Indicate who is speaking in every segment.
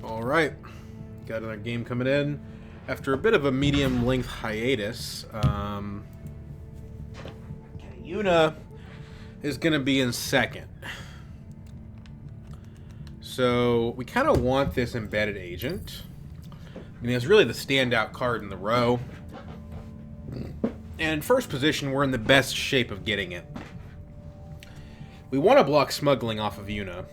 Speaker 1: Alright, got another game coming in. After a bit of a medium-length hiatus, Yuna is going to be in second. So, we kind of want this embedded agent. I mean, it's really the standout card in the row. And in first position, we're in the best shape of getting it. We want to block smuggling off of Yuna.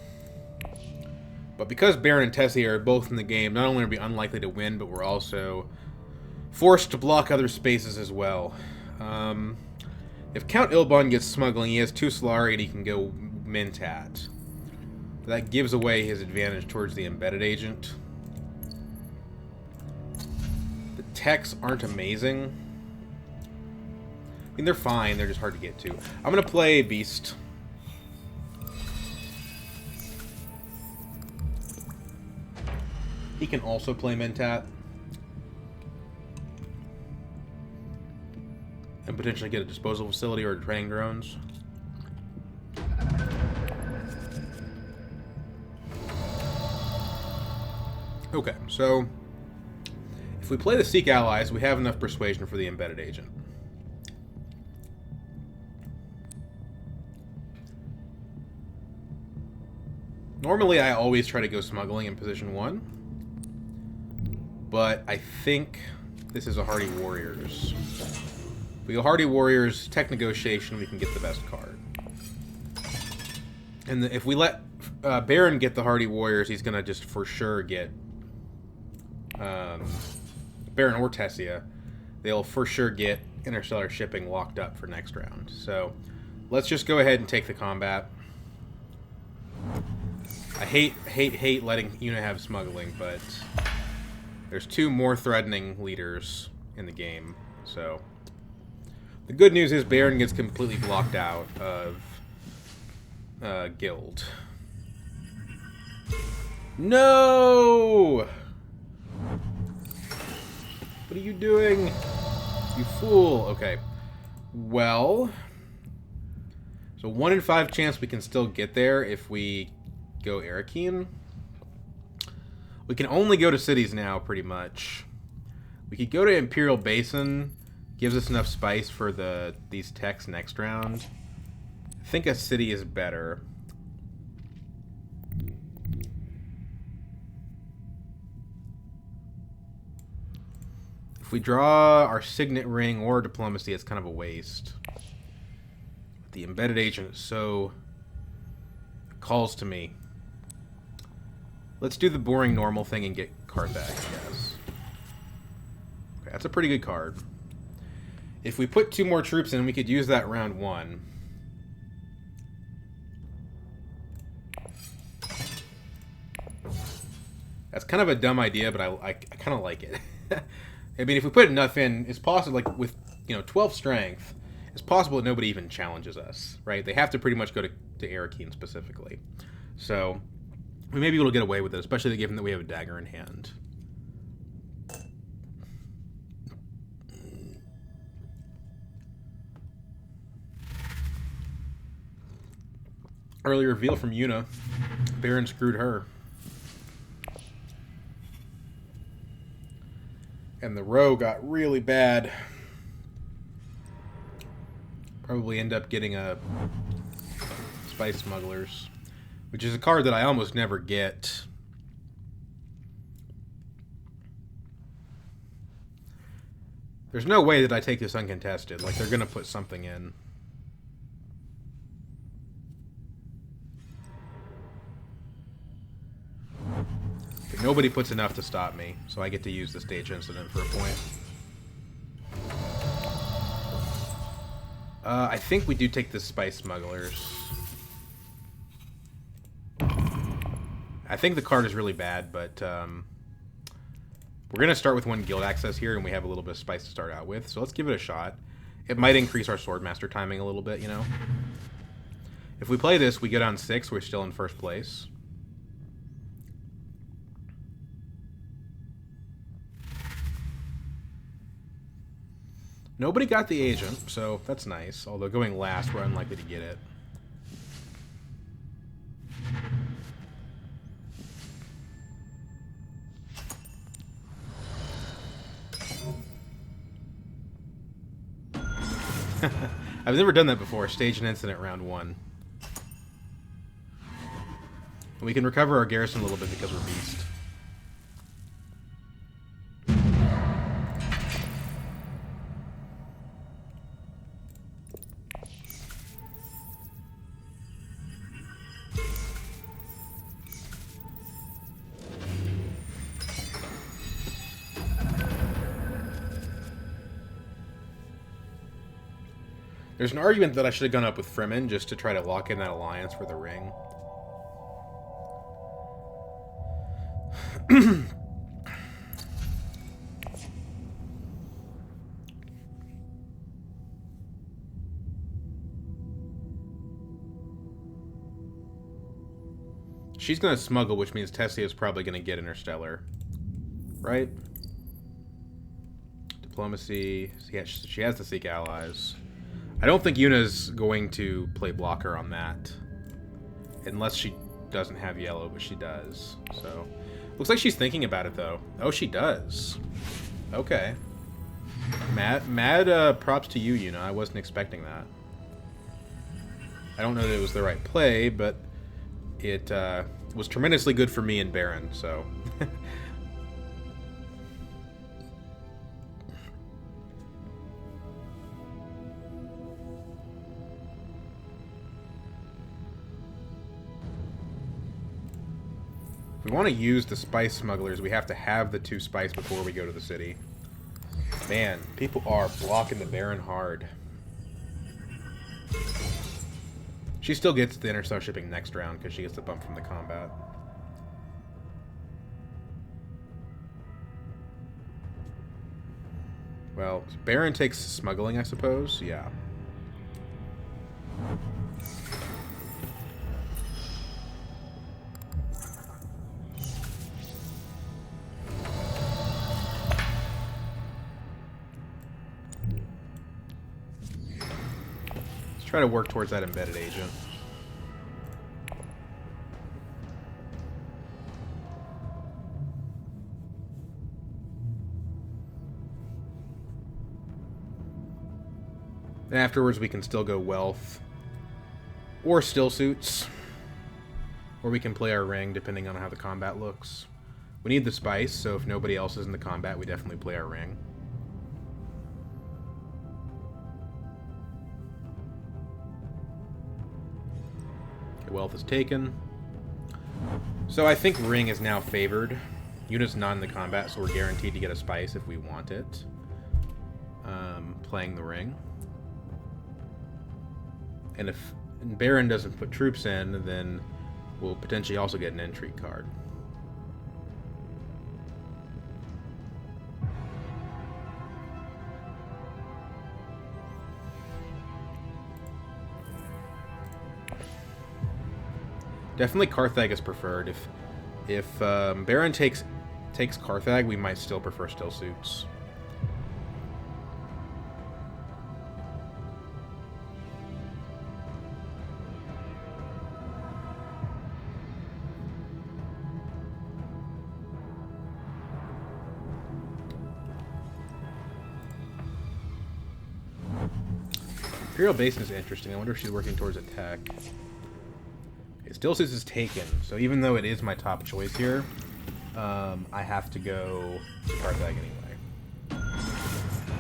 Speaker 1: But because Baron and Tessie are both in the game, not only are we unlikely to win, but we're also forced to block other spaces as well. If Count Ilbon gets smuggling, he has 2 Solari and he can go Mentat. That gives away his advantage towards the embedded agent. The techs aren't amazing. I mean, they're fine, they're just hard to get to. I'm going to play Beast. He can also play Mentat. And potentially get a disposal facility or training drones. Okay, so if we play the Seek Allies, we have enough persuasion for the embedded agent. Normally, I always try to go smuggling in position 1. But I think this is a Hardy Warriors. If we go Hardy Warriors, tech negotiation, we can get the best card. And if we let Baron get the Hardy Warriors, he's going to just for sure get Baron or Tessia. They'll for sure get Interstellar Shipping locked up for next round. So let's just go ahead and take the combat. I hate letting Yuna have smuggling, but there's 2 more threatening leaders in the game. So the good news is Baron gets completely blocked out of Guild. No! What are you doing? You fool. Okay. Well, so 1 in 5 chance we can still get there if we go Arakeen. We can only go to cities now, pretty much. We could go to Imperial Basin. Gives us enough spice for these techs next round. I think a city is better. If we draw our Signet Ring or Diplomacy, it's kind of a waste. The embedded agent so calls to me. Let's do the boring normal thing and get Carthage, I guess. Okay, that's a pretty good card. If we put 2 more troops in, we could use that round 1. That's kind of a dumb idea, but I kind of like it. I mean, if we put enough in, it's possible, like, with, 12 strength, it's possible that nobody even challenges us, right? They have to pretty much go to Arakeen specifically. So we may be able to get away with it, especially given that we have a dagger in hand. Early reveal from Yuna. Baron screwed her. And the row got really bad. Probably end up getting a Spice Smugglers, which is a card that I almost never get. There's no way that I take this uncontested. Like, they're going to put something in. But nobody puts enough to stop me, so I get to use the stage incident for a point. I think we do take the Spice Smugglers. I think the card is really bad, but we're going to start with 1 guild access here, and we have a little bit of spice to start out with, so let's give it a shot. It might increase our Swordmaster timing a little bit, If we play this, we get on 6, we're still in first place. Nobody got the agent, so that's nice. Although going last, we're unlikely to get it. I've never done that before. Stage an incident round 1. We can recover our garrison a little bit because we're beast. There's an argument that I should have gone up with Fremen just to try to lock in that alliance for the ring. She's going to smuggle, which means Tessia is probably going to get Interstellar. Right? Diplomacy. She has to seek allies. I don't think Yuna's going to play blocker on that. Unless she doesn't have yellow, but she does. So, looks like she's thinking about it, though. Oh, she does. Okay. Mad props to you, Yuna. I wasn't expecting that. I don't know that it was the right play, but it was tremendously good for me and Baron, so... If we want to use the spice smugglers, we have to have the 2 spice before we go to the city. Man, people are blocking the Baron hard. She still gets the Interstellar shipping next round because she gets the bump from the combat. Well, Baron takes smuggling, I suppose? Yeah. Try to work towards that embedded agent. And afterwards we can still go wealth or still suits, or we can play our ring depending on how the combat looks. We need the spice, so if nobody else is in the combat, we definitely play our ring. Wealth is taken. So I think ring is now favored. Yuna's not in the combat, so we're guaranteed to get a spice if we want it. Playing the ring. And if Baron doesn't put troops in, then we'll potentially also get an intrigue card. Definitely Carthag is preferred. If Baron takes Carthag, we might still prefer still suits. Imperial Basin is interesting. I wonder if she's working towards a tech. Still suits is taken, so even though it is my top choice here, I have to go to Carthag anyway.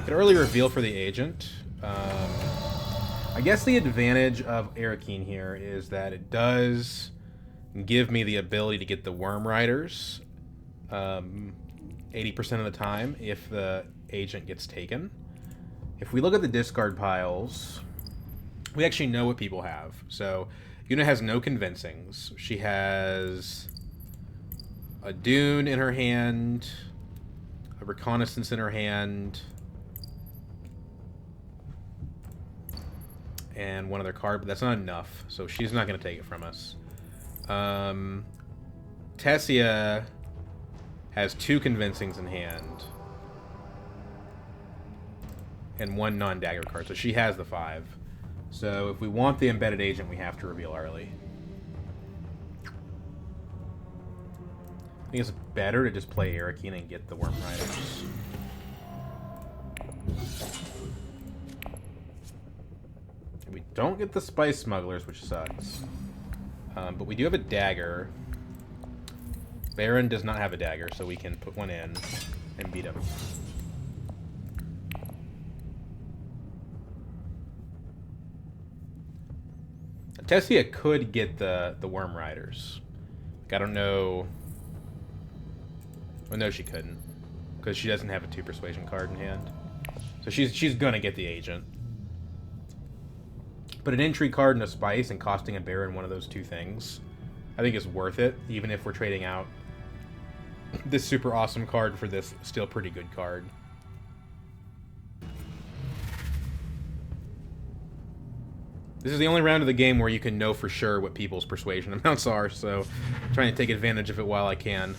Speaker 1: An early reveal for the agent. I guess the advantage of Arakeen here is that it does give me the ability to get the Worm Riders 80% of the time if the agent gets taken. If we look at the discard piles, we actually know what people have. So Yuna has no convincings. She has a Dune in her hand, a Reconnaissance in her hand, and one other card, but that's not enough, so she's not going to take it from us. Tessia has 2 convincings in hand and 1 non-dagger card, so she has the 5. So if we want the embedded agent, we have to reveal early. I think it's better to just play Arakeen and get the Worm Riders. Don't get the spice smugglers, which sucks. But we do have a dagger. Baron does not have a dagger, so we can put one in and beat him. Tessia could get the Worm Riders. Like, I don't know. Well, no, she couldn't, because she doesn't have a 2 persuasion card in hand. So she's gonna get the agent. But an intrigue card and a spice and costing a Baron one of those 2 things, I think is worth it, even if we're trading out this super awesome card for this still pretty good card. This is the only round of the game where you can know for sure what people's persuasion amounts are, so I'm trying to take advantage of it while I can.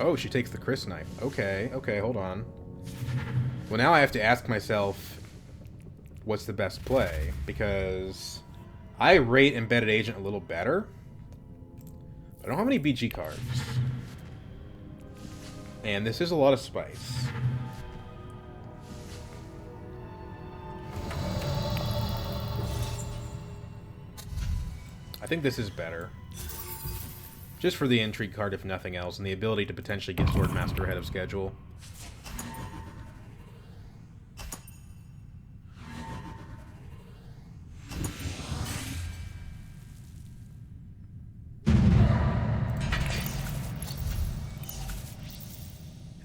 Speaker 1: Oh, she takes the Chris knife. Okay, okay, hold on. Well, now I have to ask myself, what's the best play? Because I rate Embedded Agent a little better. I don't have any BG cards. And this is a lot of spice. I think this is better. Just for the intrigue card, if nothing else, and the ability to potentially get Swordmaster ahead of schedule.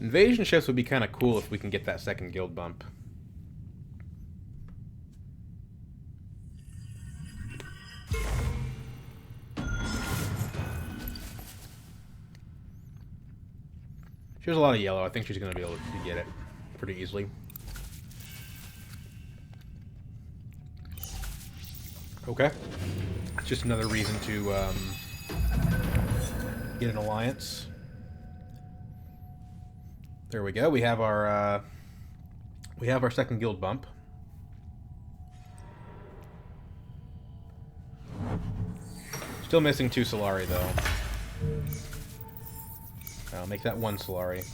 Speaker 1: Invasion ships would be kind of cool if we can get that second guild bump. She has a lot of yellow. I think she's going to be able to get it pretty easily. Okay. Just another reason to get an alliance. There we go. We have our second guild bump. Still missing 2 Solari though. I'll make that 1 Solari.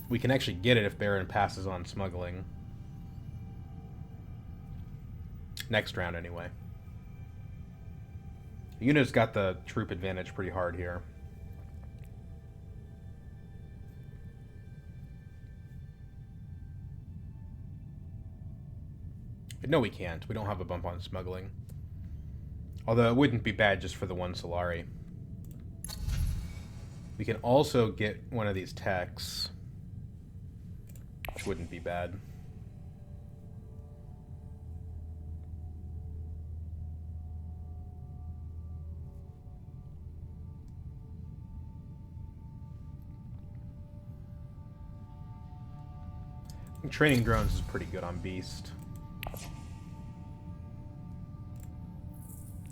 Speaker 1: We can actually get it if Baron passes on smuggling. Next round, anyway. Yuna's got the troop advantage pretty hard here. But no, we can't. We don't have a bump on smuggling. Although it wouldn't be bad just for the 1 Solari. We can also get one of these techs, which wouldn't be bad. I think training drones is pretty good on Beast.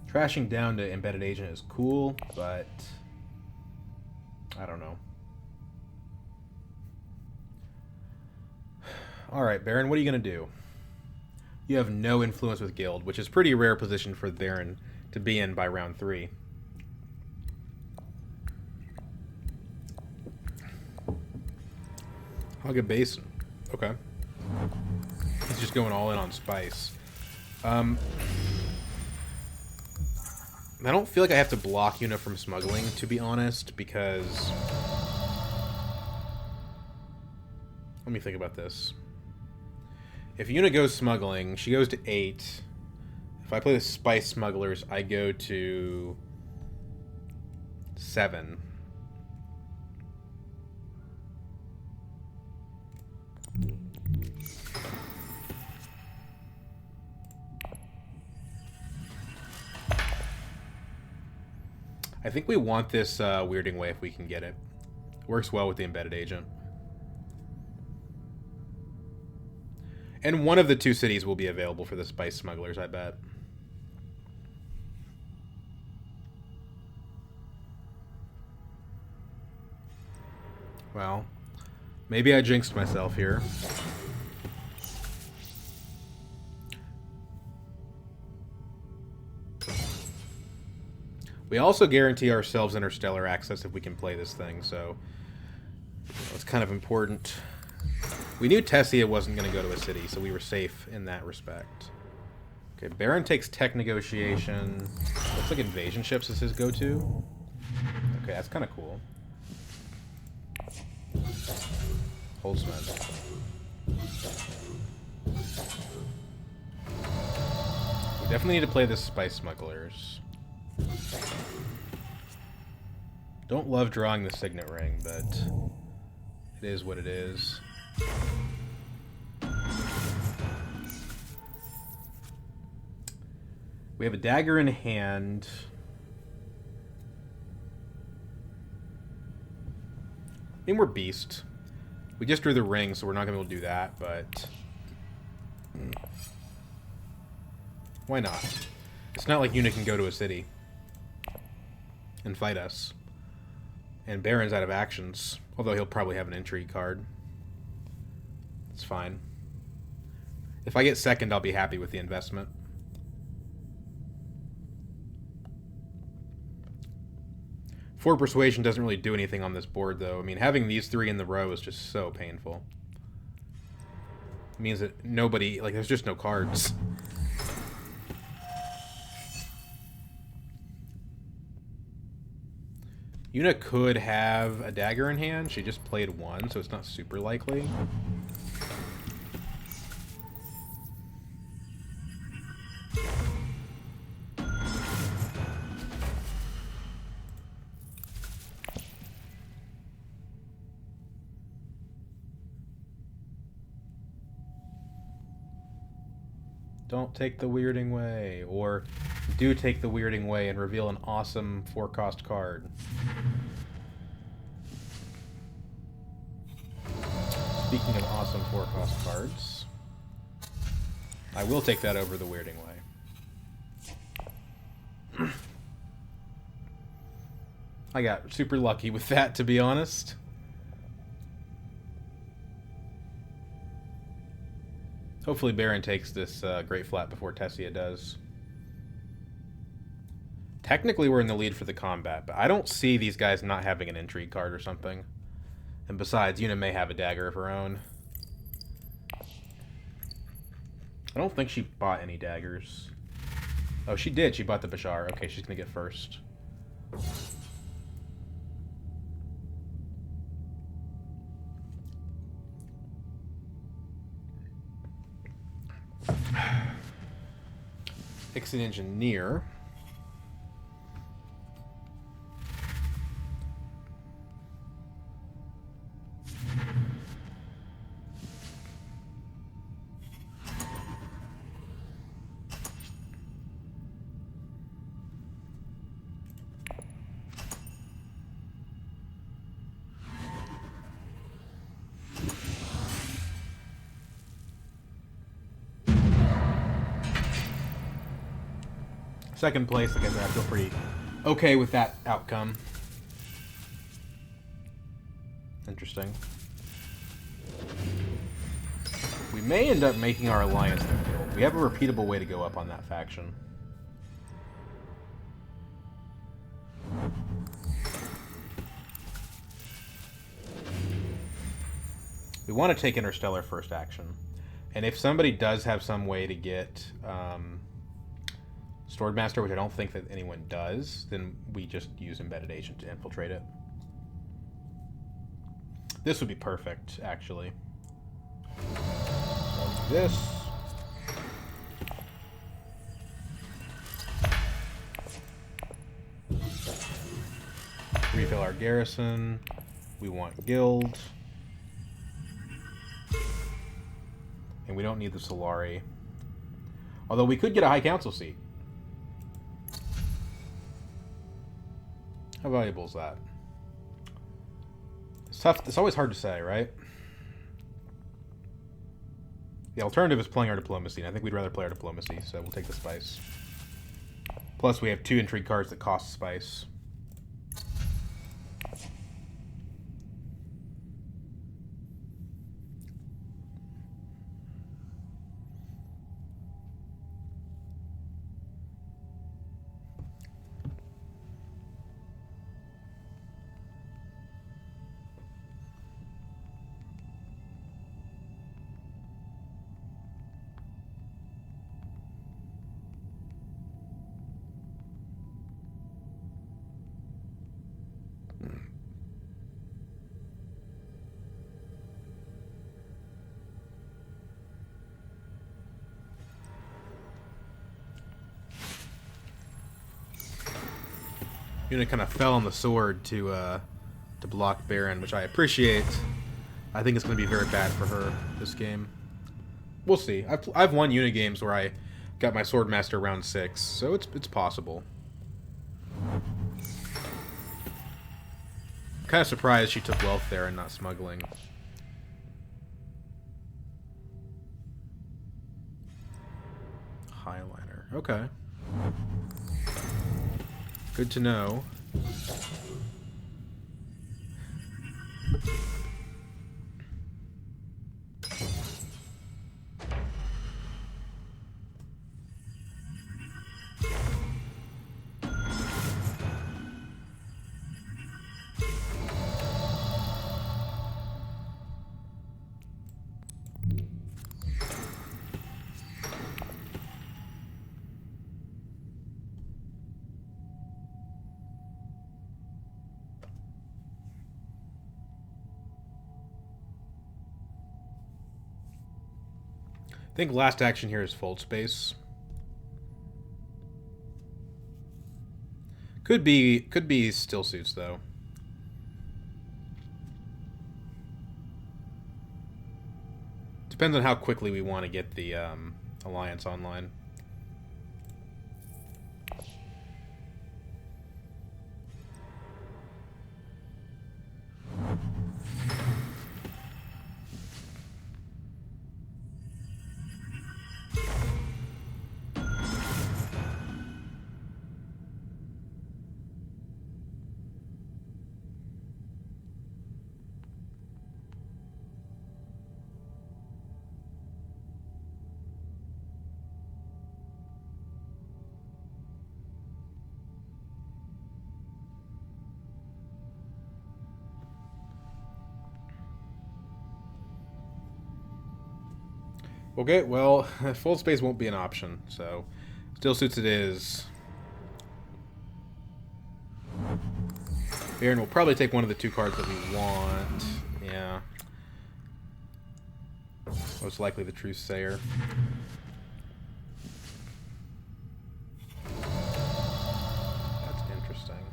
Speaker 1: Trashing down to Embedded Agent is cool, but I don't know. Alright, Baron, what are you going to do? You have no influence with Guild, which is pretty rare position for Baron to be in by round 3. Hog a base. Okay. He's just going all in on spice. I don't feel like I have to block Yuna from smuggling, to be honest, because... Let me think about this. If Yuna goes smuggling, she goes to 8. If I play the Spice Smugglers, I go to 7. I think we want this Weirding Way if we can get it. Works well with the Embedded Agent. And one of the 2 cities will be available for the Spice Smugglers, I bet. Well, maybe I jinxed myself here. We also guarantee ourselves interstellar access if we can play this thing, so it's kind of important. We knew Tessia wasn't going to go to a city, so we were safe in that respect. Okay, Baron takes tech negotiation. Looks like invasion ships is his go-to. Okay, that's kind of cool. Holtzman. We definitely need to play the Spice Smugglers. Don't love drawing the Signet Ring, but it is what it is. We have a dagger in hand. I mean, we're beast. We just drew the ring, so we're not going to be able to do that, but why not? It's not like Yuna can go to a city and fight us. And Baron's out of actions, although he'll probably have an intrigue card. It's fine. If I get second, I'll be happy with the investment. Four Persuasion doesn't really do anything on this board, though. I mean, having these three in the row is just so painful. It means that nobody... Like, there's just no cards. Yuna could have a dagger in hand. She just played one, so it's not super likely. Don't take the weirding way, or do take the weirding way and reveal an awesome 4-cost card. Speaking of awesome 4-cost cards, I will take that over the weirding way. I got super lucky with that, to be honest. Hopefully Baron takes this Great Flat before Tessia does. Technically we're in the lead for the combat, but I don't see these guys not having an intrigue card or something. And besides, Yuna may have a dagger of her own. I don't think she bought any daggers. Oh, she did. She bought the Bashar. Okay, she's going to get first. Exit Engineer. Second place, like I said, I feel pretty okay with that outcome. Interesting. We may end up making our alliance the guild. We have a repeatable way to go up on that faction. We want to take Interstellar first action. And if somebody does have some way to get Swordmaster, which I don't think that anyone does, then we just use Embedded Agent to infiltrate it. This would be perfect, actually. So this. Refill our garrison. We want guild. And we don't need the Solari. Although we could get a High Council seat. How valuable is that? It's tough. It's always hard to say, right? The alternative is playing our diplomacy, and I think we'd rather play our diplomacy, so we'll take the spice. Plus, we have 2 intrigue cards that cost spice. Yuna kind of fell on the sword to block Baron, which I appreciate. I think it's going to be very bad for her this game. We'll see. I've won Yuna games where I got my Swordmaster round 6, so it's possible. I'm kind of surprised she took wealth there and not smuggling. Highliner. Okay. Good to know. I think last action here is fold space. Could be still suits though. Depends on how quickly we want to get the alliance online. Okay, well, fold space won't be an option, so still suits it is. Baron will probably take one of the two cards that we want. Yeah. Most likely the Truthsayer. That's interesting.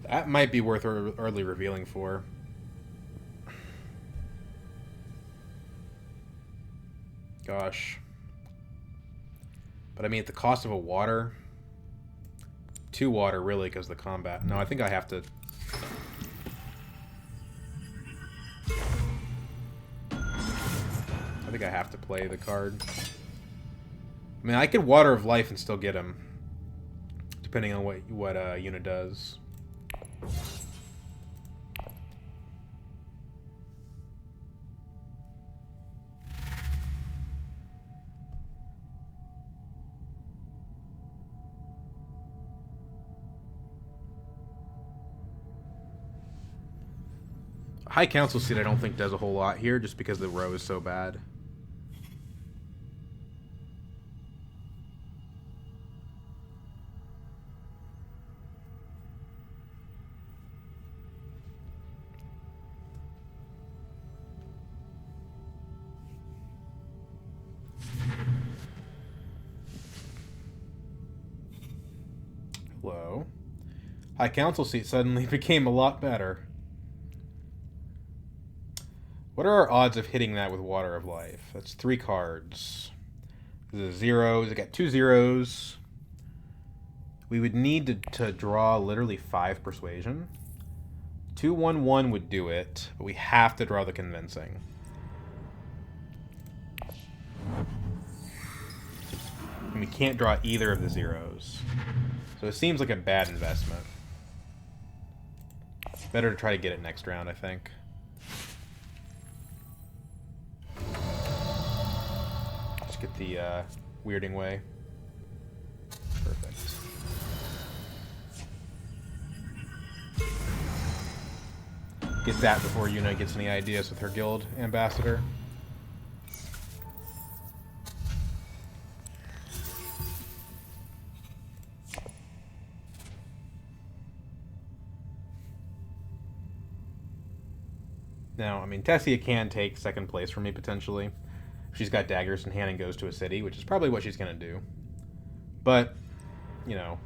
Speaker 1: That might be worth early revealing for. Gosh. But I mean, at the cost of a water. 2 water, really, because of the combat. No, I think I have to... I think I have to play the card. I mean, I could Water of Life and still get him. Depending on what Yuna does. High Council seat I don't think does a whole lot here just because the row is so bad. Hello. High Council seat suddenly became a lot better. What are our odds of hitting that with Water of Life? That's 3 cards. There's a 0. I got 2 zeros. We would need to draw literally 5 persuasion. 2-1-1 would do it, but we have to draw the convincing. And we can't draw either of the zeros. So it seems like a bad investment. Better to try to get it next round, I think. Get the weirding way. Perfect. Get that before Yuna gets any ideas with her guild ambassador. Now, I mean, Tessia can take second place for me potentially. She's got daggers in hand and goes to a city, which is probably what she's going to do. But, you know,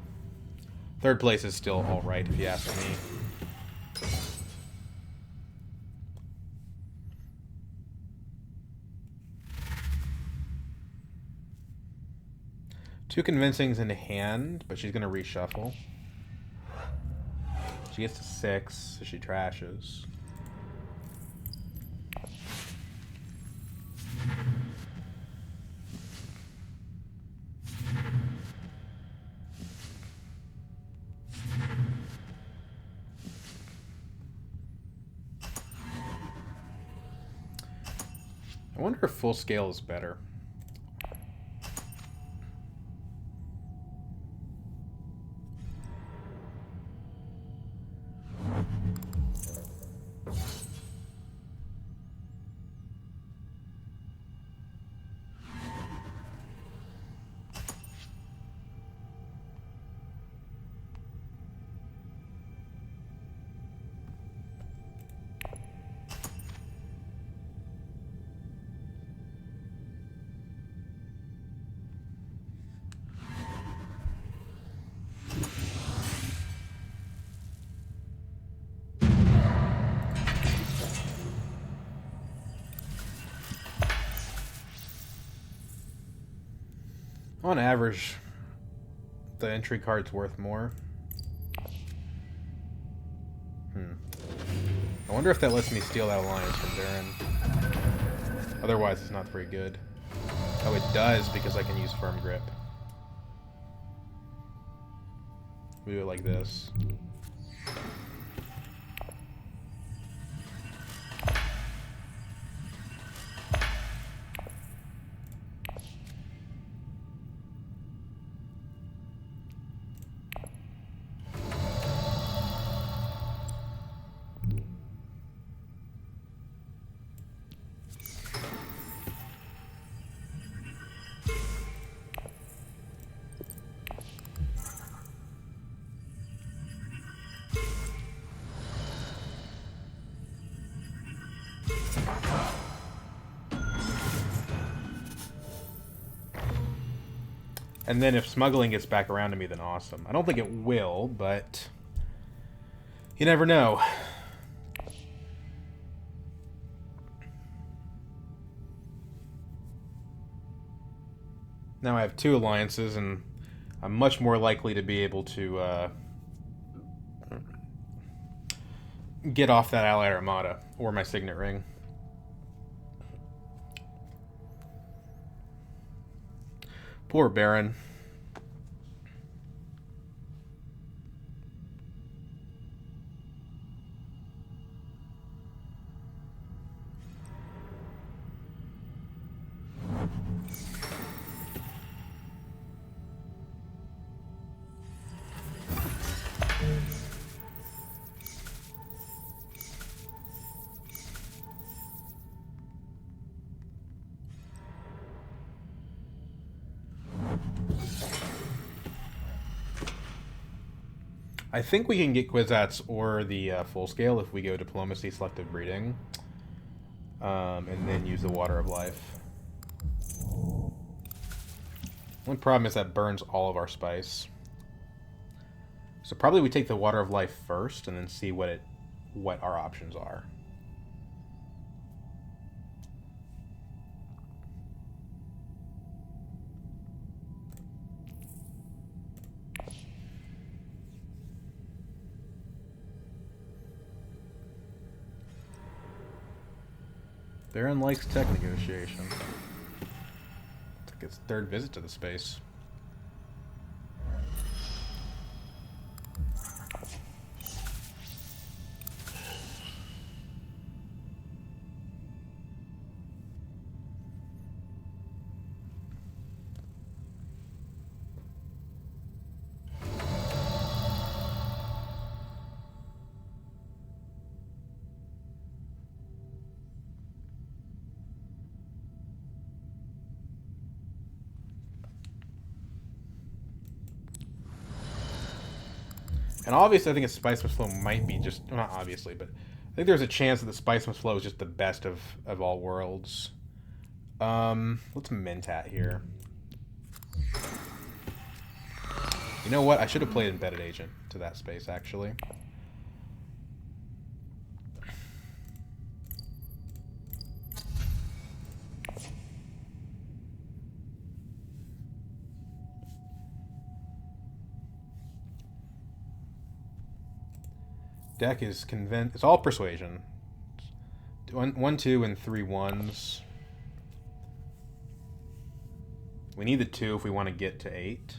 Speaker 1: Third place is still alright, if you ask me. Two convincings in hand, but she's going to reshuffle. She gets to 6, so she trashes. I wonder if full scale is better. On average, the entry card's worth more. I wonder if that lets me steal that alliance from Baron. Otherwise, it's not very good. Oh, it does, because I can use Firm Grip. We do it like this. And then if smuggling gets back around to me, then awesome. I don't think it will, but you never know. Now I have 2 alliances, and I'm much more likely to be able to get off that Allied Armada or my Signet Ring. Poor Baron. I think we can get Kwisatz or the full scale if we go Diplomacy, Selective Breeding, and then use the Water of Life. One problem is that burns all of our spice. So probably we take the Water of Life first and then see what our options are. Baron likes tech negotiation. It's like its 3rd visit to the space. And obviously, I think a Spice Must Flow might be just... Well, not obviously, but I think there's a chance that the Spice Must Flow is just the best of all worlds. Let's Mentat here. You know what? I should have played Embedded Agent to that space, actually. Deck is convinced. It's all persuasion. 1, 2, and 3 1s. We need the 2 if we want to get to 8.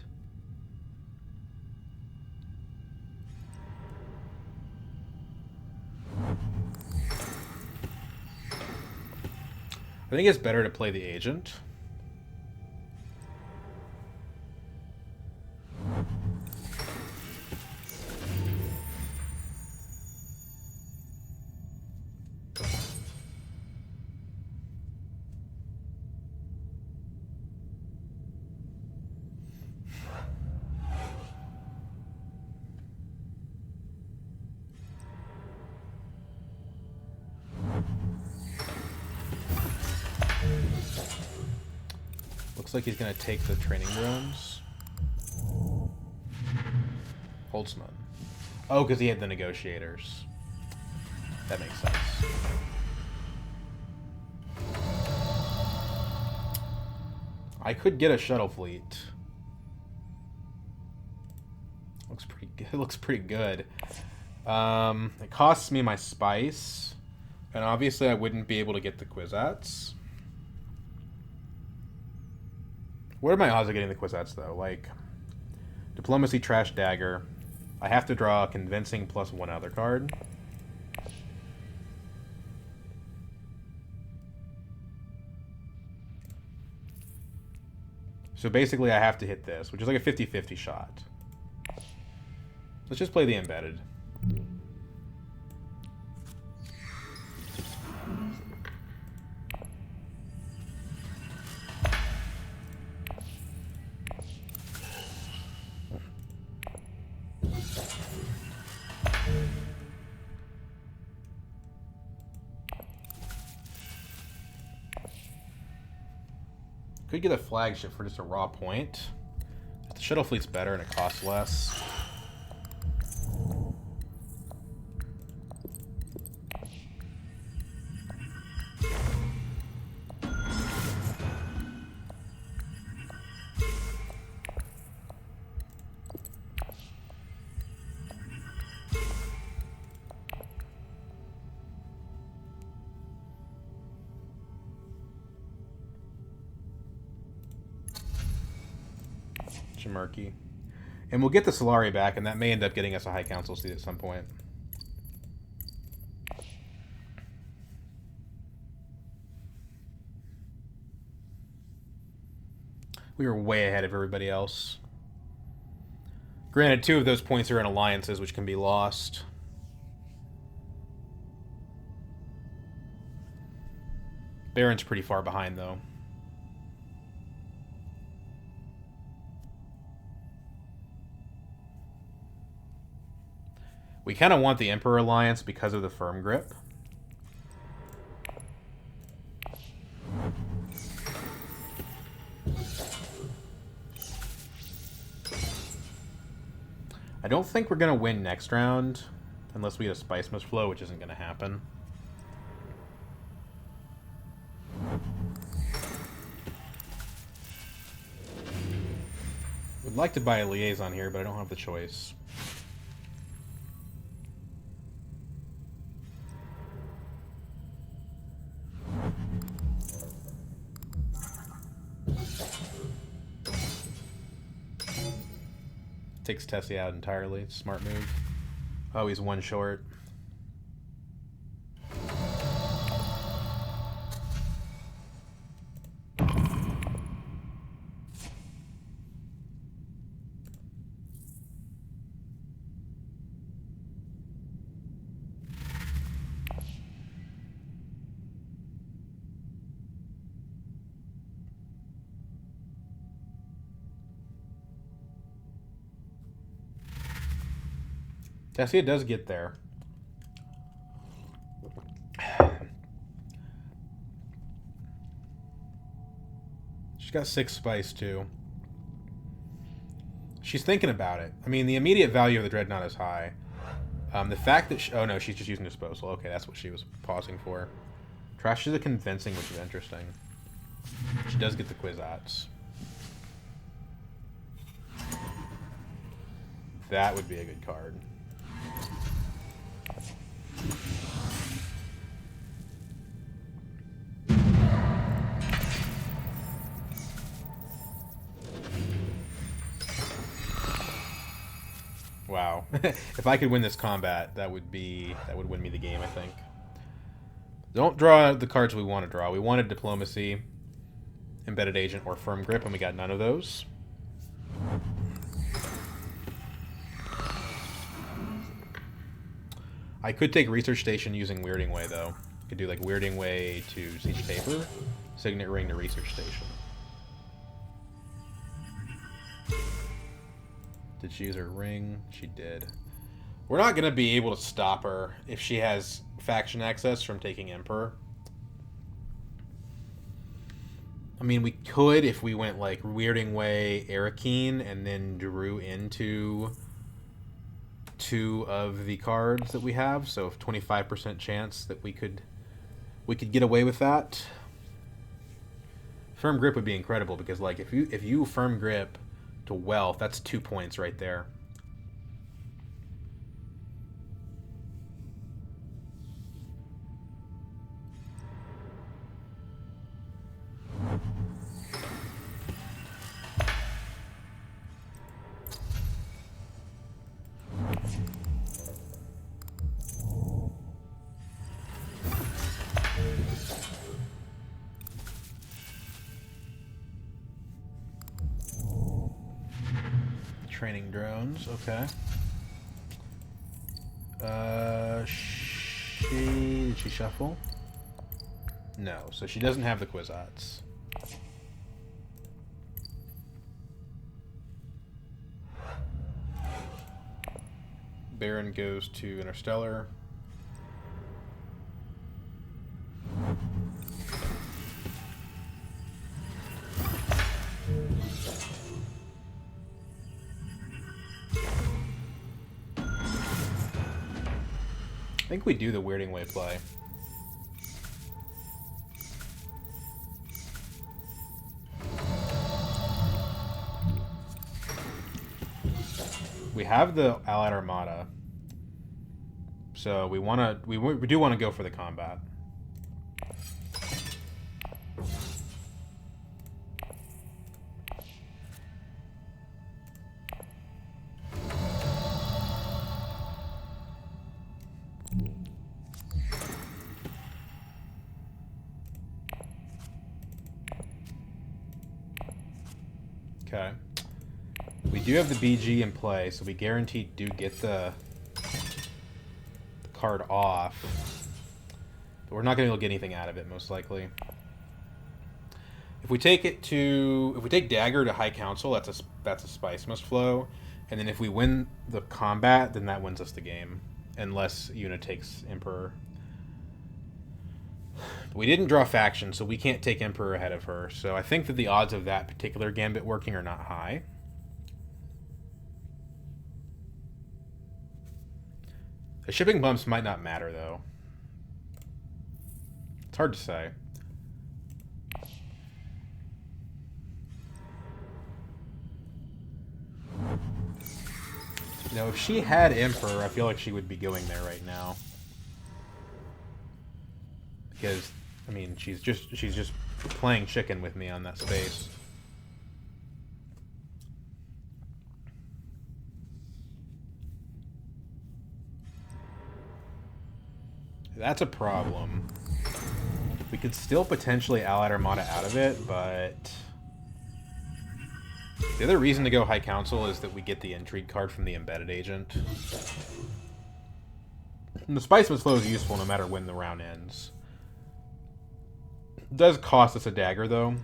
Speaker 1: I think it's better to play the agent. Looks like he's going to take the training rooms. Holtzman. Oh, because he had the negotiators. That makes sense. I could get a shuttle fleet. Looks pretty good. It looks pretty good. It costs me my spice. And obviously I wouldn't be able to get the Kwisatz. What are my odds of getting the Kwisatz, though? Like, Diplomacy, Trash, Dagger. I have to draw a Convincing plus one other card. So basically I have to hit this, which is like a 50-50 shot. Let's just play the Embedded. Could get a flagship for just a raw point. The shuttle fleet's better and it costs less. Murky. And we'll get the Solari back, and that may end up getting us a High Council seat at some point. We were way ahead of everybody else. Granted, 2 of those points are in alliances, which can be lost. Baron's pretty far behind, though. We kind of want the Emperor Alliance because of the firm grip. I don't think we're going to win next round unless we get a Spice Mist Flow, which isn't going to happen. Would like to buy a Liaison here, but I don't have the choice. Takes Tessie out entirely. Smart move. Oh, he's 1 short. Tessia does get there. She's got 6 spice, too. She's thinking about it. I mean, the immediate value of the Dreadnought is high. The fact that... oh, no, she's just using Disposal. Okay, that's what she was pausing for. Trash is a convincing, which is interesting. She does get the Kwisatz. That would be a good card. Wow. If I could win this combat, that would win me the game, I think. Don't draw the cards we want to draw. We wanted Diplomacy, Embedded Agent, or Firm Grip, and we got none of those. I could take Research Station using Weirding Way, though. Could do like Weirding Way to Siege Paper, Signet Ring to Research Station. Did she use her ring? She did. We're not going to be able to stop her if she has faction access from taking Emperor. I mean, we could if we went like Weirding Way, Arakeen, and then drew into 2 of the cards that we have. So 25% chance that we could get away with that. Firm Grip would be incredible because like if you Firm Grip to Wealth, that's 2 points right there. Training drones, okay. Did she shuffle? No, so she doesn't have the Kwisatz. Baron goes to Interstellar. I think we do the Weirding Way play. We have the Allied Armada, so we do want to go for the combat. Okay. We do have the BG in play, so we guaranteed do get the card off. But we're not going to be able to get anything out of it, most likely. If we take Dagger to High Council, that's a Spice Must Flow. And then if we win the combat, then that wins us the game. Unless Yuna takes Emperor. We didn't draw faction, so we can't take Emperor ahead of her. So I think that the odds of that particular gambit working are not high. The shipping bumps might not matter, though. It's hard to say. You know, if she had Emperor, I feel like she would be going there right now. Because, I mean, she's just playing chicken with me on that space. That's a problem. We could still potentially Allied Armada out of it, but the other reason to go High Council is that we get the Intrigue card from the Embedded Agent. And the Spice Must Flow is useful no matter when the round ends. It does cost us a dagger, though.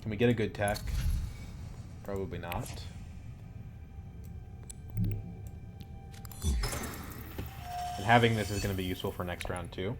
Speaker 1: Can we get a good tech? Probably not. And having this is going to be useful for next round, too.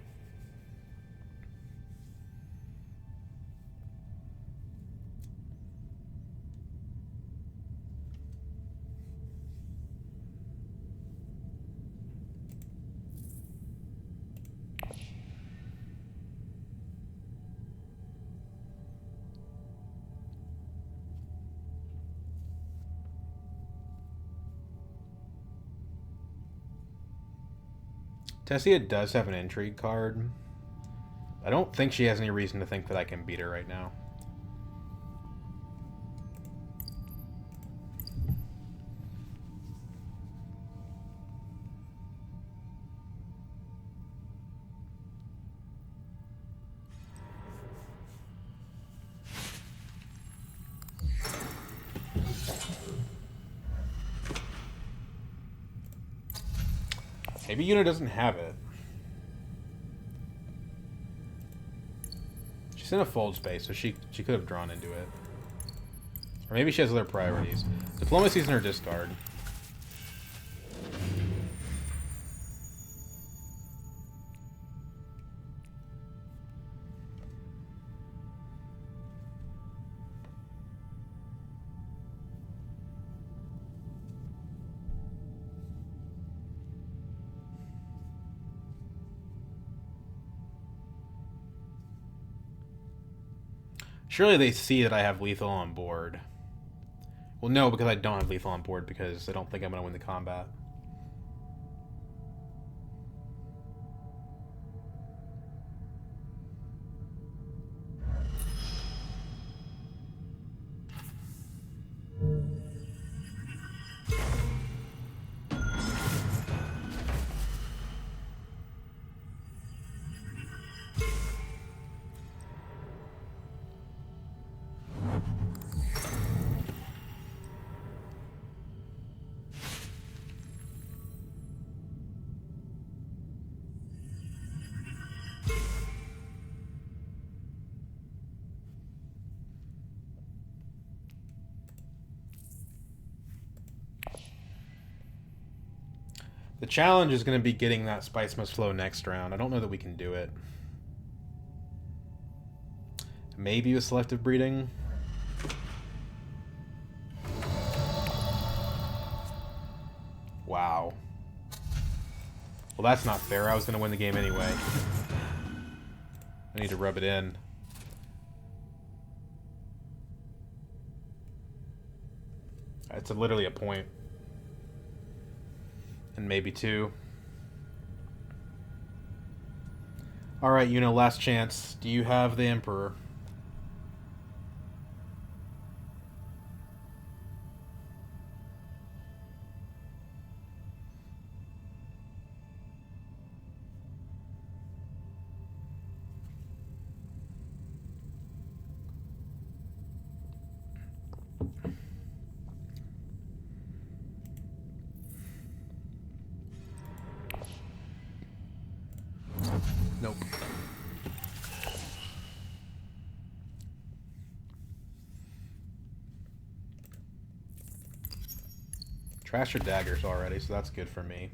Speaker 1: Tessia does have an intrigue card. I don't think she has any reason to think that I can beat her right now. Maybe Yuna doesn't have it. She's in a fold space, so she could have drawn into it. Or maybe she has other priorities. Diplomacy's in her discard. Surely they see that I have lethal on board. Well, no, because I don't have lethal on board because I don't think I'm going to win the combat. The challenge is going to be getting that Spice Must Flow next round. I don't know that we can do it. Maybe with selective breeding. Wow. Well, that's not fair. I was going to win the game anyway. I need to rub it in. It's literally a point. And maybe 2. Alright, Yuna, last chance. Do you have the Emperor? Nope. Trash your daggers already, so that's good for me.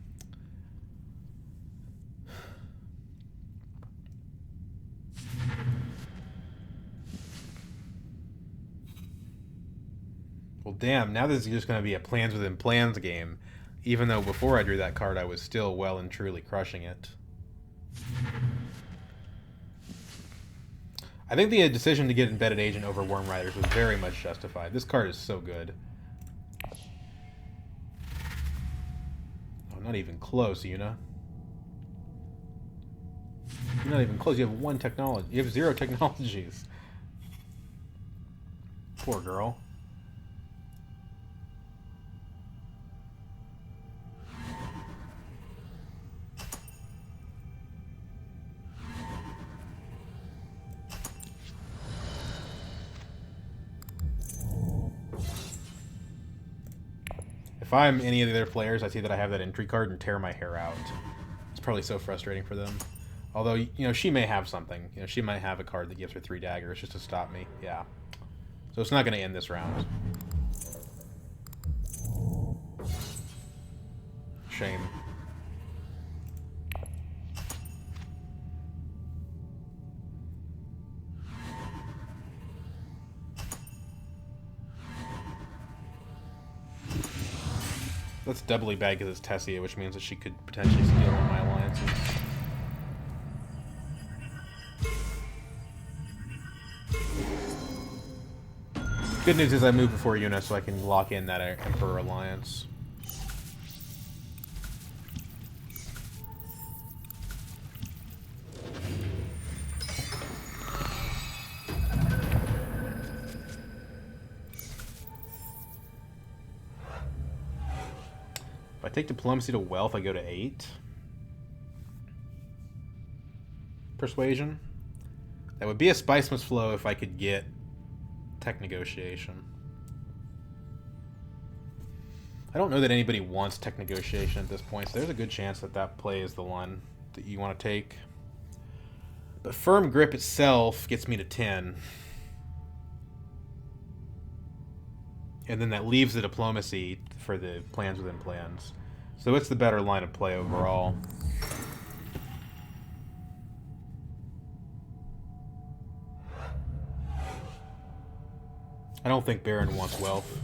Speaker 1: Well, damn, now this is just going to be a plans within plans game, even though before I drew that card I was still well and truly crushing it. I think the decision to get Embedded Agent over Worm Riders was very much justified. This card is so good. Oh, not even close, Yuna. You're not even close. You have 1 technology. You have 0 technologies. Poor girl. If I'm any of the other players, I see that I have that entry card and tear my hair out. It's probably so frustrating for them. Although, you know, she may have something. You know, she might have a card that gives her 3 daggers just to stop me. Yeah. So it's not going to end this round. Shame. That's doubly bad because it's Tessia, which means that she could potentially steal one of my alliances. Good news is I move before Yuna, so I can lock in that Emperor alliance. take diplomacy to wealth, I go to 8. Persuasion. That would be a spice must flow if I could get tech negotiation. I don't know that anybody wants tech negotiation at this point, so there's a good chance that that play is the one that you want to take. But firm grip itself gets me to 10. And then that leaves the diplomacy for the plans within plans. So it's the better line of play overall. I don't think Baron wants wealth.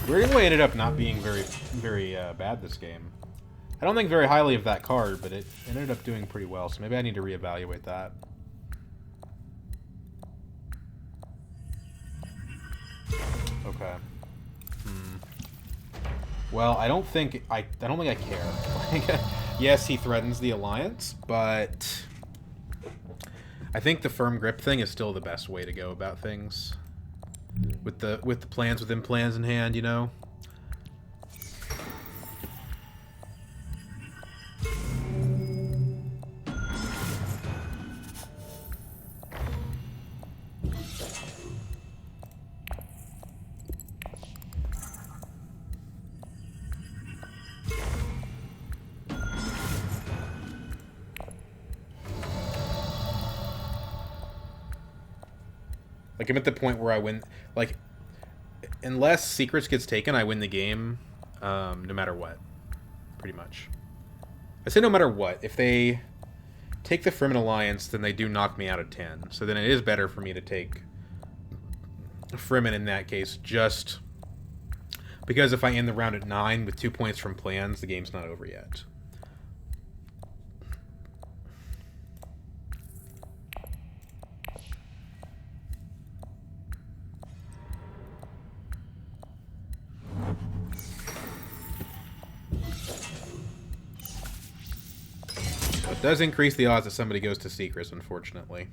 Speaker 1: Weirdly ended up not being very bad this game. I don't think very highly of that card, but it ended up doing pretty well, so maybe I need to reevaluate that. Okay. Well, I don't think I care. Like, yes, he threatens the alliance, but I think the firm grip thing is still the best way to go about things. With the plans within plans in hand, you know. Like, I'm at the point where I win, like, unless secrets gets taken, I win the game, no matter what, pretty much. I say no matter what. If they take the Fremen Alliance, then they do knock me out of 10. So then it is better for me to take Fremen in that case, just because if I end the round at 9 with 2 points from plans, the game's not over yet. It does increase the odds that somebody goes to Secrets, unfortunately.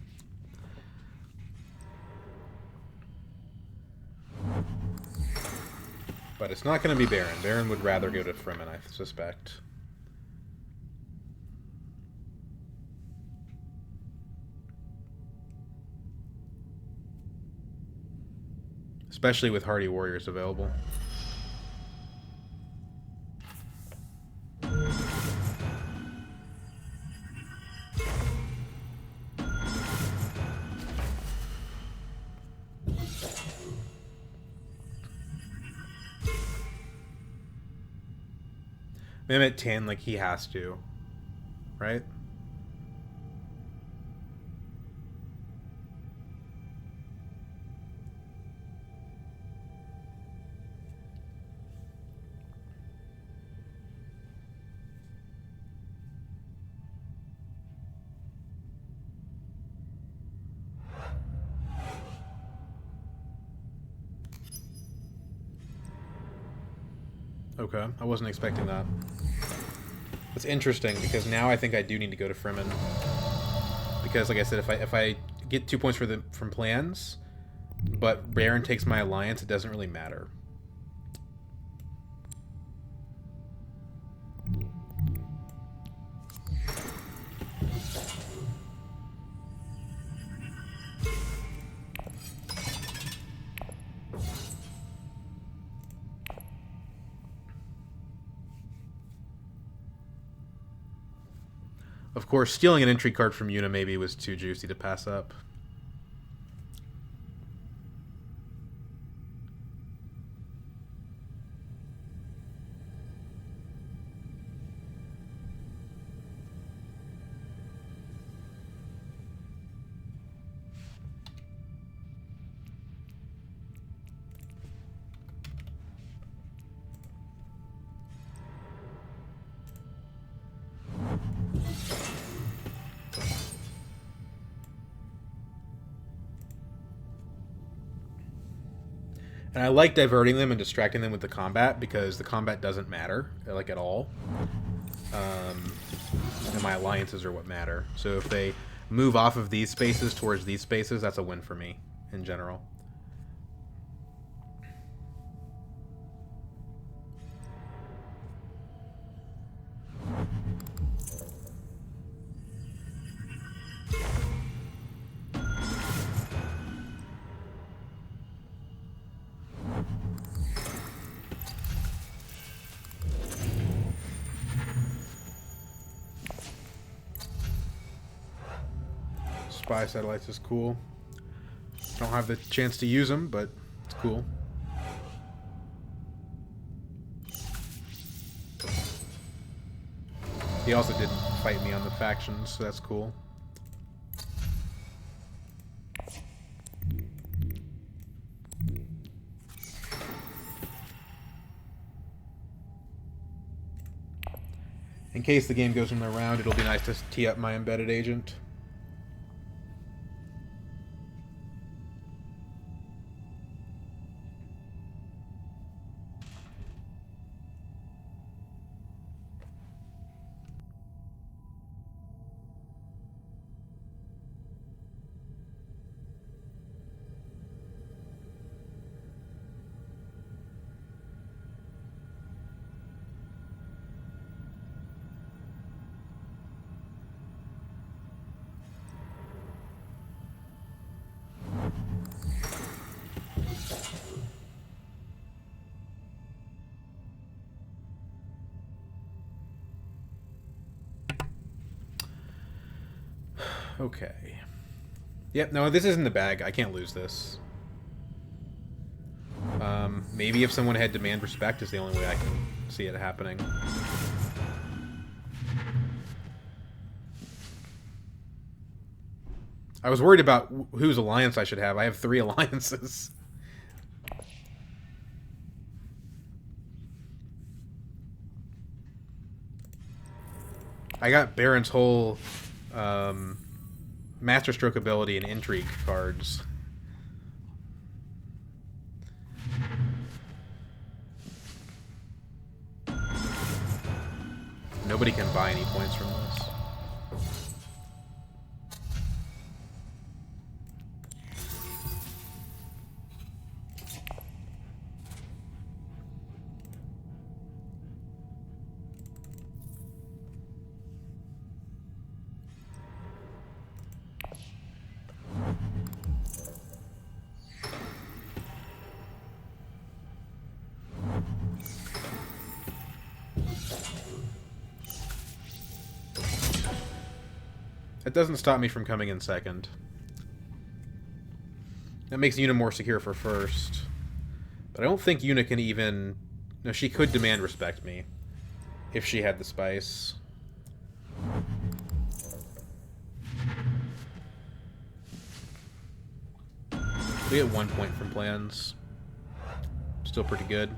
Speaker 1: But it's not going to be Baron. Baron would rather go to Fremen, I suspect. Especially with Hardy Warriors available. I'm at 10, like he has to, right? Okay, I wasn't expecting that. That's interesting, because now I think I do need to go to Fremen. Because, like I said, if I get 2 points from plans, but Baron takes my alliance, it doesn't really matter. Of course, stealing an entry card from Yuna maybe was too juicy to pass up. And I like diverting them and distracting them with the combat because the combat doesn't matter, like, at all. And my alliances are what matter. So if they move off of these spaces towards these spaces, that's a win for me in general. Spy satellites is cool. Don't have the chance to use them, but it's cool. He also didn't fight me on the factions, so that's cool. In case the game goes another round, it'll be nice to tee up my embedded agent. Okay. Yep, no, this isn't the bag. I can't lose this. Maybe if someone had demand respect is the only way I can see it happening. I was worried about whose alliance I should have. I have 3 alliances. I got Baron's whole Masterstroke ability and intrigue cards. Nobody can buy any points from this. That doesn't stop me from coming in second. That makes Yuna more secure for first. But I don't think Yuna can even... No, she could demand respect me. If she had the spice. We get 1 point from plans. Still pretty good.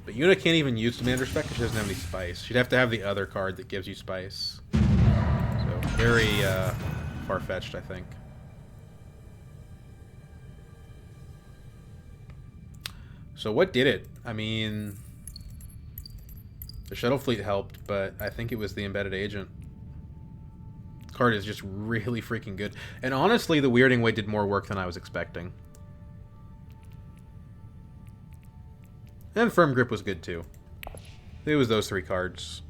Speaker 1: But Yuna can't even use demand respect because she doesn't have any spice. She'd have to have the other card that gives you spice. So, very far-fetched, I think. So what did it? I mean... The shuttle fleet helped, but I think it was the embedded agent. Card is just really freaking good. And honestly, the Weirding Way did more work than I was expecting. And Firm Grip was good too. It was those 3 cards.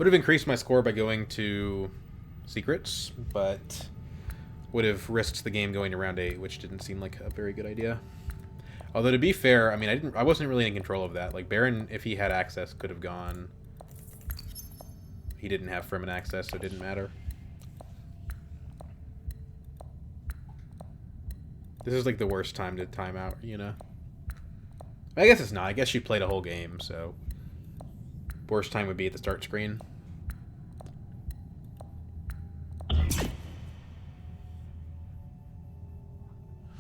Speaker 1: Would have increased my score by going to secrets, but would have risked the game going to round 8, which didn't seem like a very good idea. Although to be fair, I mean, I wasn't really in control of that. Like Baron, if he had access, could have gone. He didn't have Fremen access, so it didn't matter. This is like the worst time to time out, you know? I guess it's not. I guess she played a whole game, so worst time would be at the start screen.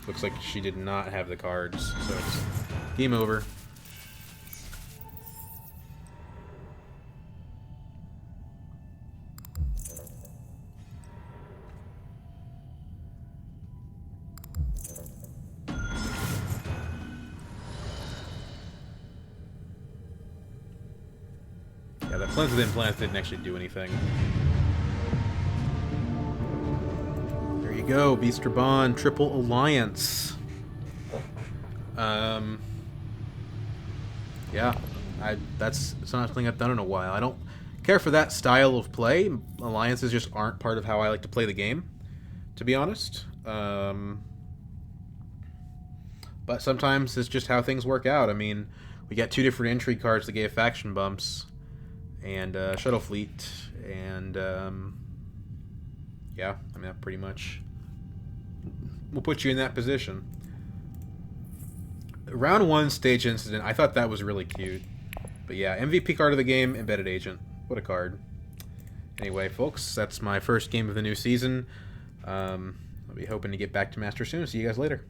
Speaker 1: Looks like she did not have the cards, so it's game over. Yeah, the Cleanse of the Implants didn't actually do anything. There you go, Beast Raban, Triple Alliance. Yeah, that's not something I've done in a while. I don't care for that style of play. Alliances just aren't part of how I like to play the game, to be honest. But sometimes it's just how things work out. I mean, we got 2 different entry cards that gave faction bumps, and Shuttle Fleet, and yeah, I mean, that pretty much will put you in that position. Round 1 Stage Incident, I thought that was really cute. But yeah, MVP card of the game, Embedded Agent. What a card. Anyway, folks, that's my first game of the new season. I'll be hoping to get back to Master soon. See you guys later.